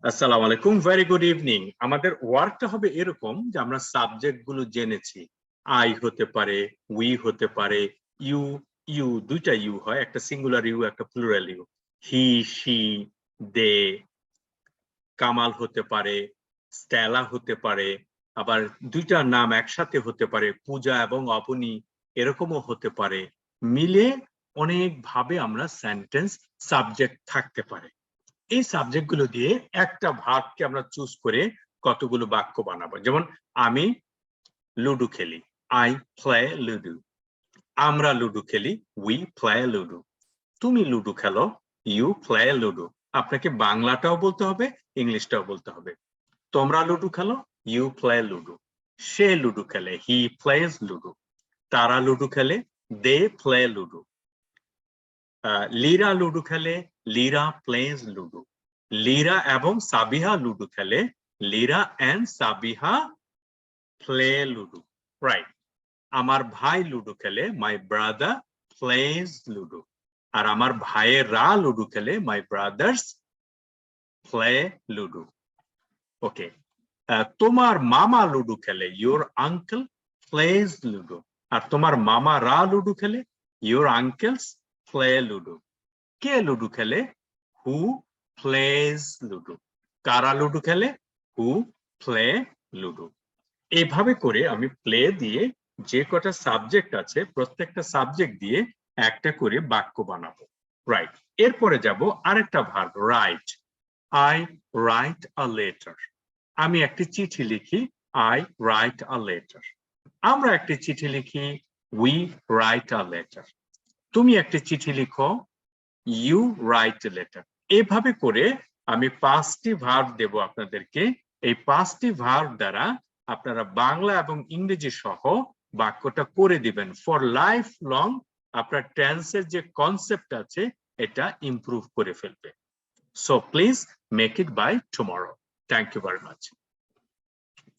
আসসালামু আলাইকুম, very good evening. আমাদের ওয়ার্কটা হবে এরকম যে আমরা সাবজেক্ট গুলো জেনেছি। আই হতে পারে, উই হতে পারে, ইউ ইউ দুইটা ইউ হয়, একটা সিঙ্গুলার ইউ একটা প্লুরাল ইউ। হি, শি, দে, কামাল হতে পারে, স্টেলা হতে পারে, আবার দুইটা নাম একসাথে হতে পারে, পূজা এবং অবনী, এরকমও হতে পারে। মিলে অনেক ভাবে আমরা সেন্টেন্স সাবজেক্ট থাকতে পারে। এই সাবজেক্ট গুলো দিয়ে একটা ভাগকে আমরা চুজ করে কতগুলো বাক্য বানাবো। যেমন আমি লুডো খেলি, আই প্লে লুডো। আমরা লুডো খেলি, উই প্লে লুডো। তুমি লুডো খেলো, ইউ প্লে লুডো। আপনাকে বাংলাটাও বলতে হবে, ইংলিশটাও বলতে হবে। তোমরা লুডো খেলো, ইউ প্লে লুডো। সে লুডো খেলে, হি প্লেজ লুডো। তারা লুডো খেলে, they play ludo. Lira ludo খেলে, লিরা প্লেজ লুডো। লিরা এবং সাবিহা লুডো খেলে, Lira and Sabiha play ludo. Right. আমার ভাই লুডো খেলে, মাই ব্রাদার প্লেজ লুডো। আর আমার ভাইয়েরা লুডো খেলে, my brothers play ludo. Okay. তোমার মামা লুডো খেলে, ইউর আঙ্কেল প্লেজ লুডো। আর তোমার মামারা লুডো খেলে, your uncles play ludo. K ludo খেলে, হু প্লেজ লুডো। কারা লুডো খেলে, হু প্লে লুডো। এইভাবে করে আমি প্লে দিয়ে যে কটা সাবজেক্ট আছে প্রত্যেকটা সাবজেক্ট দিয়ে একটা করে বাক্য বানাবো। রাইট। এরপরে যাব আরেকটা verb, right. I write a letter. আমি একটি চিঠি লিখি, আই রাইট আ লেটার। আমরা একটি চিঠি লিখি, উই রাইট আ লেটার। তুমি একটি চিঠি লিখো, ইউ রাইট এ লেটার। এভাবে করে আমি 5টি ভার্ব দেব আপনাদেরকে। এই 5টি ভার্ব দ্বারা আপনারা বাংলা এবং ইংরেজি সহ বাক্যটা করে দিবেন। ফর লাইফ লং আপনার টেন্সের যে কনসেপ্ট আছে এটা ইমপ্রুভ করে ফেলবে। So please make it by tomorrow. Thank you very much.